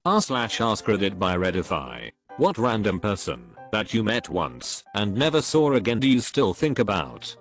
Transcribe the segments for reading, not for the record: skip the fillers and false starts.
r/AskReddit by Reddify. What random person that you met once and never saw again do you still think about?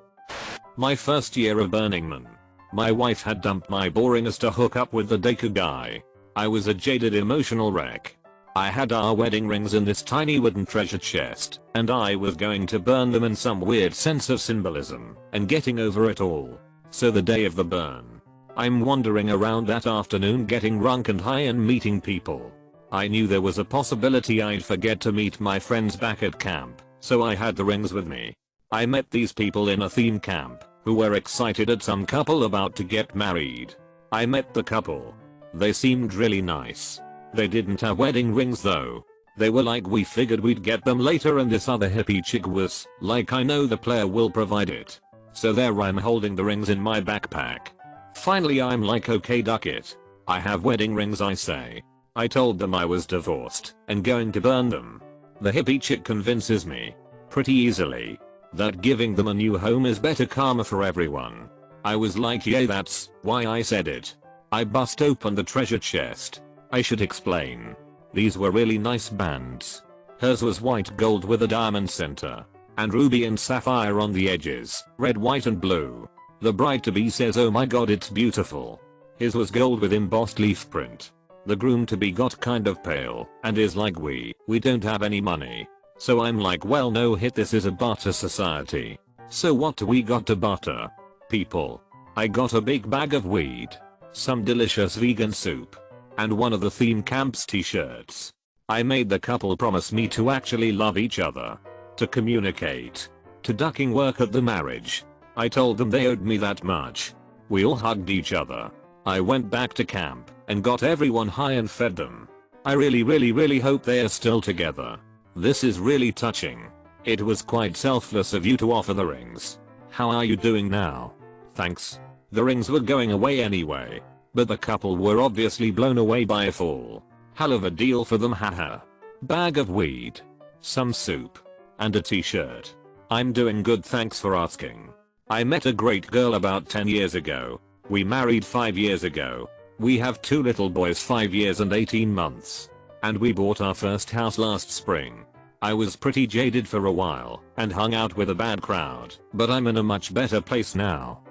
My first year of Burning Man. My wife had dumped my boringness to hook up with the Deku guy. I was a jaded emotional wreck. I had our wedding rings in this tiny wooden treasure chest, and I was going to burn them in some weird sense of symbolism and getting over it all. So the day of the burn, I'm wandering around that afternoon getting drunk and high and meeting people. I knew there was a possibility I'd forget to meet my friends back at camp, so I had the rings with me. I met these people in a theme camp who were excited at some couple about to get married. I met the couple. They seemed really nice. They didn't have wedding rings though. They were like, we figured we'd get them later, and this other hippie chick was like, I know the player will provide it. So there I'm holding the rings in my backpack. Finally I'm like, okay, duck it. I have wedding rings, I say. I told them I was divorced and going to burn them. The hippie chick convinces me, pretty easily, that giving them a new home is better karma for everyone. I was like, yeah, that's why I said it. I bust open the treasure chest. I should explain. These were really nice bands. Hers was white gold with a diamond center, and ruby and sapphire on the edges, red, white and blue. The bride-to-be says, oh my god, it's beautiful. His was gold with embossed leaf print. The groom-to-be got kind of pale and is like, we don't have any money. So I'm like, well no hit, this is a barter society. So what do we got to barter? People. I got a big bag of weed, some delicious vegan soup, and one of the theme camp's t-shirts. I made the couple promise me to actually love each other, to communicate, to ducking work at the marriage. I told them they owed me that much. We all hugged each other. I went back to camp and got everyone high and fed them. I really hope they are still together. This is really touching. It was quite selfless of you to offer the rings. How are you doing now? Thanks. The rings were going away anyway, but the couple were obviously blown away by it all. Hell of a deal for them, haha. Bag of weed, some soup, and a t-shirt. I'm doing good, thanks for asking. I met a great girl about 10 years ago. We married 5 years ago. We have 2 little boys, 5 years and 18 months. And we bought our first house last spring. I was pretty jaded for a while and hung out with a bad crowd, but I'm in a much better place now.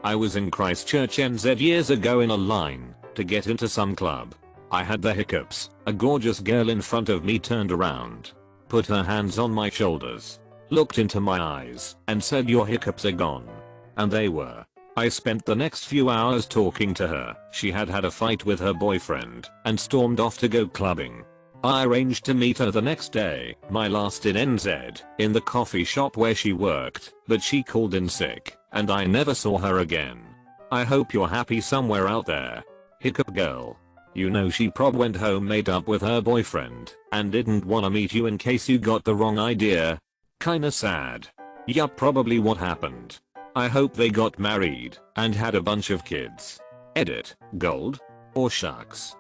I was in Christchurch, NZ years ago in a line to get into some club. I had the hiccups. A gorgeous girl in front of me turned around, put her hands on my shoulders, looked into my eyes, and said, your hiccups are gone. And they were. I spent the next few hours talking to her. She had had a fight with her boyfriend and stormed off to go clubbing. I arranged to meet her the next day, my last in NZ, in the coffee shop where she worked, but she called in sick, and I never saw her again. I hope you're happy somewhere out there. Hiccup girl. You know she prob went home, made up with her boyfriend, and didn't wanna meet you in case you got the wrong idea. Kinda sad. Yup, probably what happened. I hope they got married and had a bunch of kids. Edit, gold? Or shucks.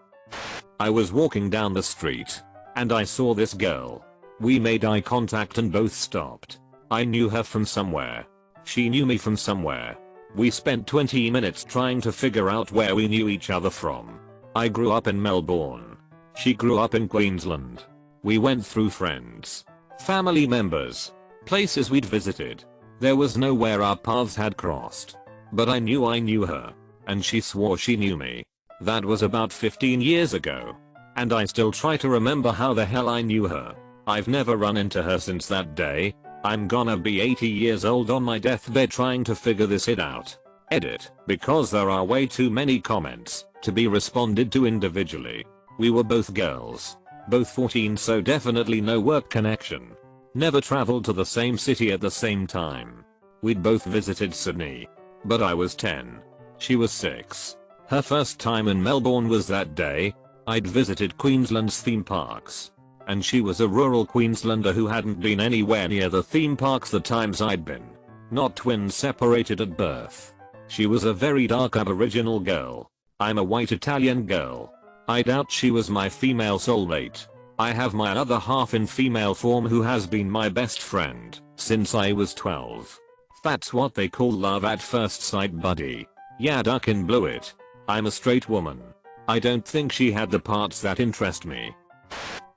I was walking down the street and I saw this girl. We made eye contact and both stopped. I knew her from somewhere. She knew me from somewhere. We spent 20 minutes trying to figure out where we knew each other from. I grew up in Melbourne. She grew up in Queensland. We went through friends, family members, places we'd visited. There was nowhere our paths had crossed. But I knew her. And she swore she knew me. That was about 15 years ago. And I still try to remember how the hell I knew her. I've never run into her since that day. I'm gonna be 80 years old on my deathbed trying to figure this shit out. Edit, because there are way too many comments to be responded to individually. We were both girls. Both 14, so definitely no work connection. Never traveled to the same city at the same time. We'd both visited Sydney. But I was 10. She was 6. Her first time in Melbourne was that day. I'd visited Queensland's theme parks. And she was a rural Queenslander who hadn't been anywhere near the theme parks the times I'd been. Not twins separated at birth. She was a very dark Aboriginal girl. I'm a white Italian girl. I doubt she was my female soulmate. I have my other half in female form who has been my best friend since I was 12. That's what they call love at first sight, buddy. Yeah, duck and blew it. I'm a straight woman. I don't think she had the parts that interest me.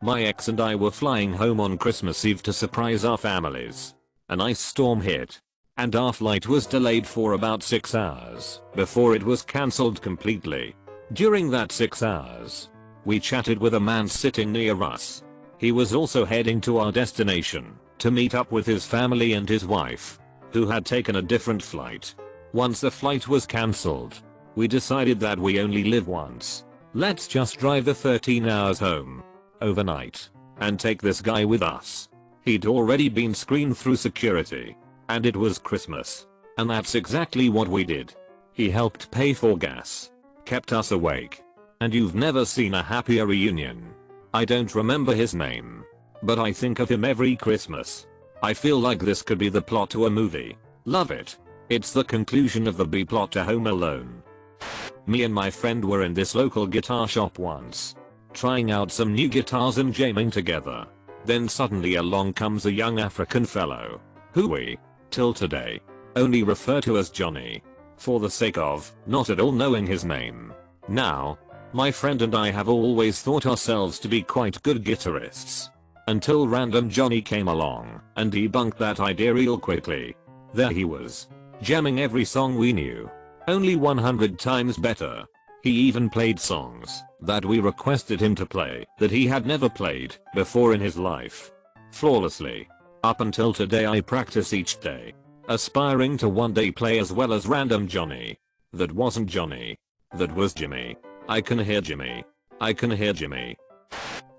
My ex and I were flying home on Christmas Eve to surprise our families. An ice storm hit, and our flight was delayed for about 6 hours before it was cancelled completely. During that 6 hours, we chatted with a man sitting near us. He was also heading to our destination to meet up with his family and his wife, who had taken a different flight. Once the flight was cancelled, we decided that we only live once. Let's just drive the 13 hours home overnight and take this guy with us. He'd already been screened through security, and it was Christmas. And that's exactly what we did. He helped pay for gas, kept us awake, and you've never seen a happier reunion. I don't remember his name, but I think of him every Christmas. I feel like this could be the plot to a movie. Love it. It's the conclusion of the B-plot to Home Alone. Me and my friend were in this local guitar shop once, trying out some new guitars and jamming together. Then suddenly along comes a young African fellow, who we, till today, only refer to as Johnny, for the sake of not at all knowing his name. Now, my friend and I have always thought ourselves to be quite good guitarists, until random Johnny came along and debunked that idea real quickly. There he was, jamming every song we knew, only 100 times better. He even played songs that we requested him to play that he had never played before in his life, flawlessly. Up until today I practice each day, aspiring to one day play as well as random Johnny. That wasn't Johnny. That was Jimmy. I can hear Jimmy. I can hear Jimmy.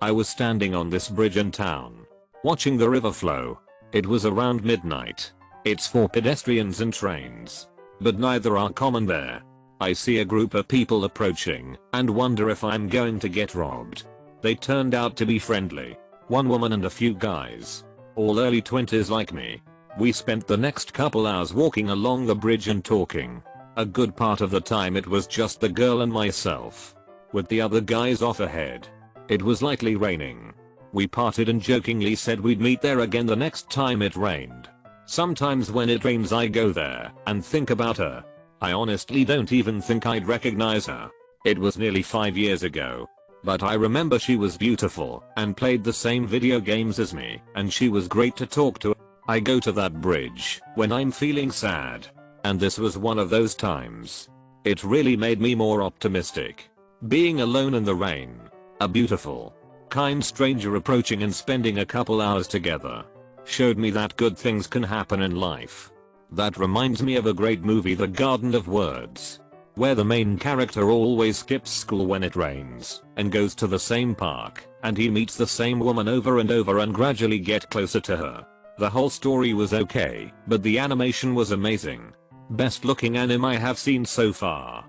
I was standing on this bridge in town, watching the river flow. It was around midnight. It's for pedestrians and trains, but neither are common there. I see a group of people approaching and wonder if I'm going to get robbed. They turned out to be friendly. One woman and a few guys, all early 20s like me. We spent the next couple hours walking along the bridge and talking. A good part of the time it was just the girl and myself, with the other guys off ahead. It was lightly raining. We parted and jokingly said we'd meet there again the next time it rained. Sometimes when it rains I go there and think about her. I honestly don't even think I'd recognize her. It was nearly 5 years ago, but I remember she was beautiful and played the same video games as me, and she was great to talk to. I go to that bridge when I'm feeling sad, and this was one of those times. It really made me more optimistic. Being alone in the rain, a beautiful, kind stranger approaching and spending a couple hours together, showed me that good things can happen in life. That reminds me of a great movie, The Garden of Words, where the main character always skips school when it rains and goes to the same park, and he meets the same woman over and over and gradually get closer to her. The whole story was okay, but the animation was amazing. Best looking anime I have seen so far.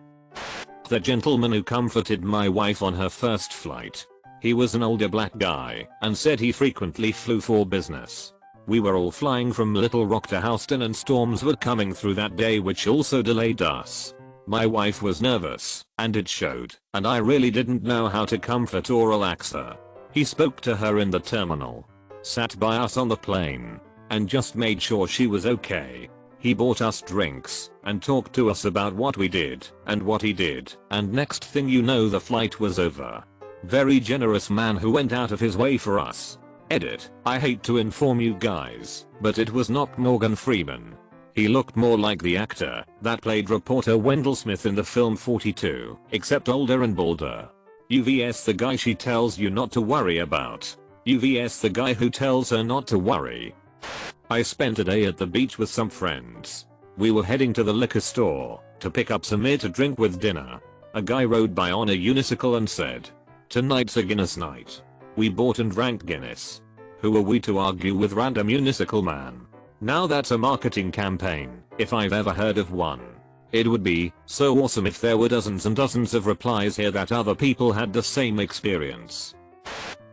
The gentleman who comforted my wife on her first flight. He was an older black guy and said he frequently flew for business. We were all flying from Little Rock to Houston and storms were coming through that day which also delayed us. My wife was nervous, and it showed, and I really didn't know how to comfort or relax her. He spoke to her in the terminal, sat by us on the plane, and just made sure she was okay. He bought us drinks and talked to us about what we did and what he did, and next thing you know the flight was over. Very generous man who went out of his way for us. Edit, I hate to inform you guys, but it was not Morgan Freeman. He looked more like the actor that played reporter Wendell Smith in the film 42, except older and balder. UVS the guy she tells you not to worry about. UVS the guy who tells her not to worry. I spent a day at the beach with some friends. We were heading to the liquor store to pick up some beer to drink with dinner. A guy rode by on a unicycle and said, "Tonight's a Guinness night." We bought and drank Guinness. Who are we to argue with random unicycle man? Now that's a marketing campaign, if I've ever heard of one. It would be so awesome if there were dozens and dozens of replies here that other people had the same experience.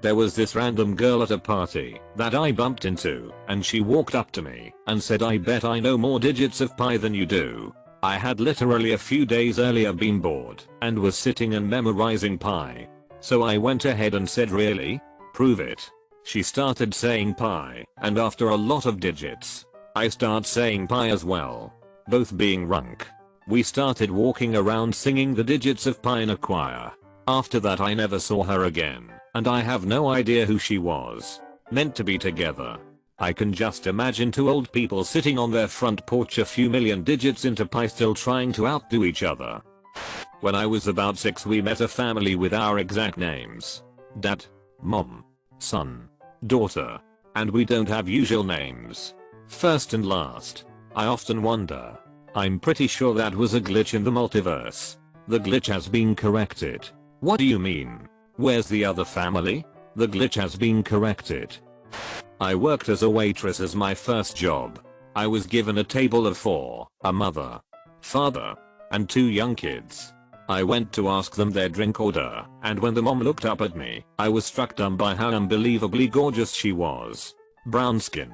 There was this random girl at a party that I bumped into, and she walked up to me and said, "I bet I know more digits of pi than you do." I had literally a few days earlier been bored and was sitting and memorizing pi. So I went ahead and said, "Really? Prove it." She started saying pi, and after a lot of digits, I start saying pi as well, both being runk. We started walking around singing the digits of pi in a choir. After that I never saw her again, and I have no idea who she was. Meant to be together. I can just imagine two old people sitting on their front porch a few million digits into pi still trying to outdo each other. When I was about 6 we met a family with our exact names. Dad, mom, son, daughter. And we don't have usual names. First and last. I often wonder. I'm pretty sure that was a glitch in the multiverse. The glitch has been corrected. What do you mean? Where's the other family? The glitch has been corrected. I worked as a waitress as my first job. I was given a table of 4, a mother, father, and 2 young kids. I went to ask them their drink order, and when the mom looked up at me, I was struck dumb by how unbelievably gorgeous she was. Brown skin,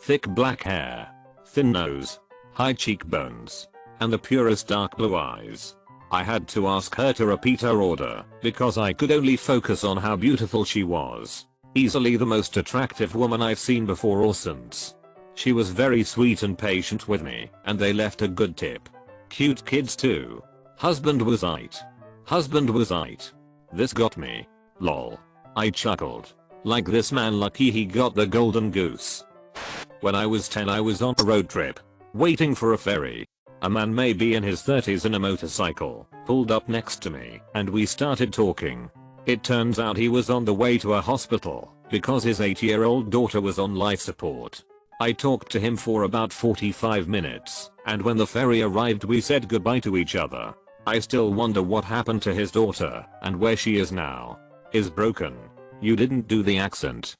thick black hair, thin nose, high cheekbones, and the purest dark blue eyes. I had to ask her to repeat her order, because I could only focus on how beautiful she was. Easily the most attractive woman I've seen before or since. She was very sweet and patient with me, and they left a good tip. Cute kids too. Husband was aight. This got me. Lol. I chuckled. Like this man lucky he got the golden goose. When I was 10 I was on a road trip. Waiting for a ferry. A man maybe in his 30s in a motorcycle pulled up next to me and we started talking. It turns out he was on the way to a hospital because his 8-year-old daughter was on life support. I talked to him for about 45 minutes and when the ferry arrived we said goodbye to each other. I still wonder what happened to his daughter and where she is now. Is broken. You didn't do the accent.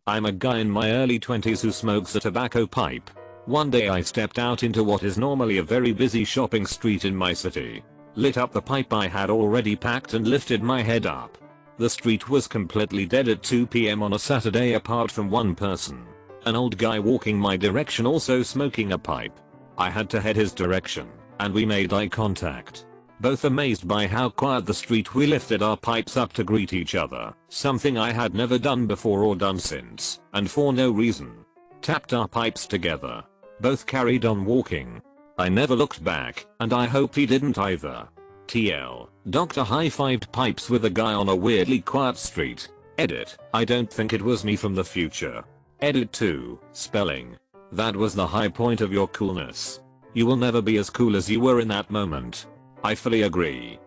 I'm a guy in my early 20s who smokes a tobacco pipe. One day I stepped out into what is normally a very busy shopping street in my city. Lit up the pipe I had already packed and lifted my head up. The street was completely dead at 2 PM on a Saturday apart from one person. An old guy walking my direction also smoking a pipe. I had to head his direction, and we made eye contact. Both amazed by how quiet the street we lifted our pipes up to greet each other, something I had never done before or done since, and for no reason. Tapped our pipes together. Both carried on walking. I never looked back, and I hope he didn't either. TL. Doctor high-fived pipes with a guy on a weirdly quiet street. Edit. I don't think it was me from the future. Edit 2. Spelling. That was the high point of your coolness. You will never be as cool as you were in that moment. I fully agree.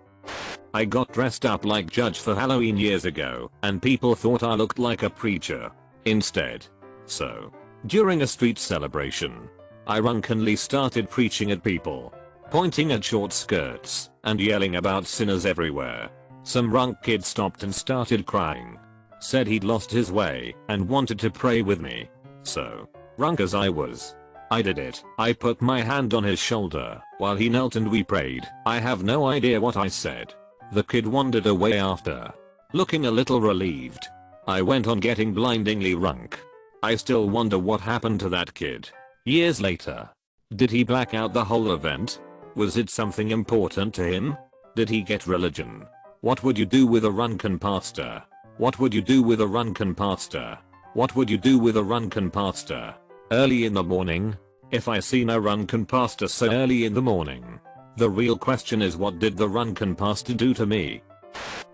I got dressed up like Judge for Halloween years ago, and people thought I looked like a preacher. Instead. So, during a street celebration, I drunkenly started preaching at people, pointing at short skirts, and yelling about sinners everywhere. Some drunk kid stopped and started crying. Said he'd lost his way, and wanted to pray with me. So, drunk as I was, I did it. I put my hand on his shoulder while he knelt and we prayed. I have no idea what I said. The kid wandered away after, looking a little relieved. I went on getting blindingly drunk. I still wonder what happened to that kid. Years later. Did he black out the whole event? Was it something important to him? Did he get religion? What would you do with a drunken pastor? What would you do with a drunken pastor? What would you do with a drunken pastor? Early in the morning? If I seen a drunken pastor so early in the morning. The real question is what did the drunken pastor do to me?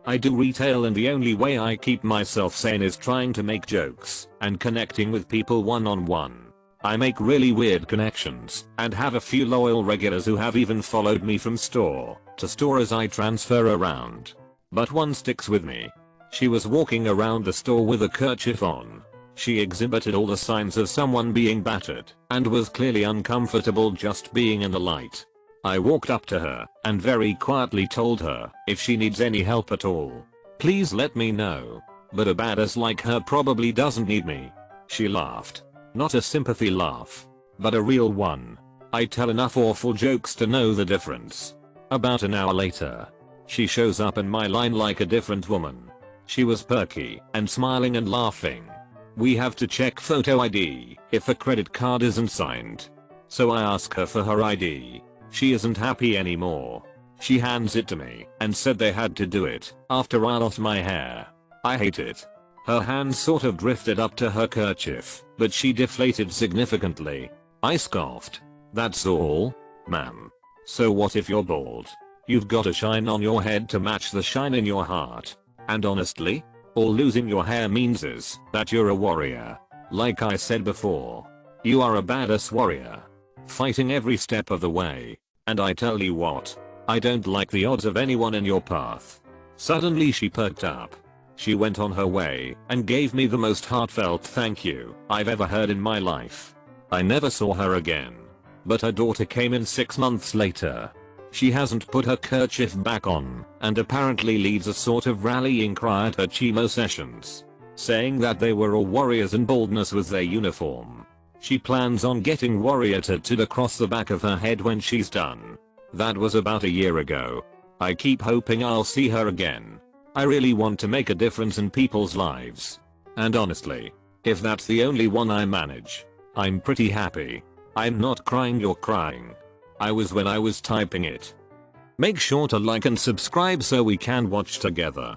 I do retail and the only way I keep myself sane is trying to make jokes and connecting with people one-on-one. I make really weird connections and have a few loyal regulars who have even followed me from store to store as I transfer around. But one sticks with me. She was walking around the store with a kerchief on. She exhibited all the signs of someone being battered and was clearly uncomfortable just being in the light. I walked up to her and very quietly told her if she needs any help at all, please let me know. But a badass like her probably doesn't need me. She laughed. Not a sympathy laugh, but a real one. I tell enough awful jokes to know the difference. About an hour later, she shows up in my line like a different woman. She was perky and smiling and laughing. We have to check photo ID if a credit card isn't signed. So I ask her for her ID. She isn't happy anymore. She hands it to me and said they had to do it after I lost my hair. I hate it. Her hand sort of drifted up to her kerchief, but she deflated significantly. I scoffed. That's all, ma'am. So what if you're bald? You've got a shine on your head to match the shine in your heart. And honestly, all losing your hair means is that you're a warrior. Like I said before, you are a badass warrior, fighting every step of the way. And I tell you what, I don't like the odds of anyone in your path. Suddenly she perked up. She went on her way and gave me the most heartfelt thank you I've ever heard in my life. I never saw her again. But her daughter came in 6 months later. She hasn't put her kerchief back on and apparently leads a sort of rallying cry at her chemo sessions, saying that they were all warriors and baldness was their uniform. She plans on getting warrior tattooed across the back of her head when she's done. That was about a year ago. I keep hoping I'll see her again. I really want to make a difference in people's lives. And honestly, if that's the only one I manage, I'm pretty happy. I'm not crying, you're crying. I was when I was typing it. Make sure to like and subscribe so we can watch together.